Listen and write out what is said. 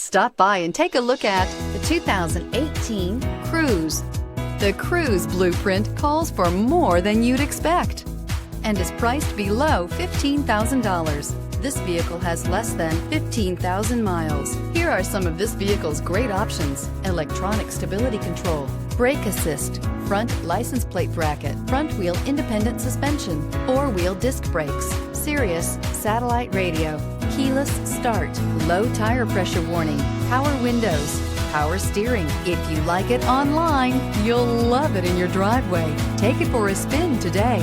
Stop by and take a look at the 2018 Cruze. The Cruze blueprint calls for more than you'd expect and is priced below $15,000. This vehicle has less than 15,000 miles. Here are some of this vehicle's great options: electronic stability control, brake assist, front license plate bracket, front wheel independent suspension, four-wheel disc brakes, Sirius satellite radio, keyless start, low tire pressure warning, power windows, power steering. If you like it online, you'll love it in your driveway. Take it for a spin today.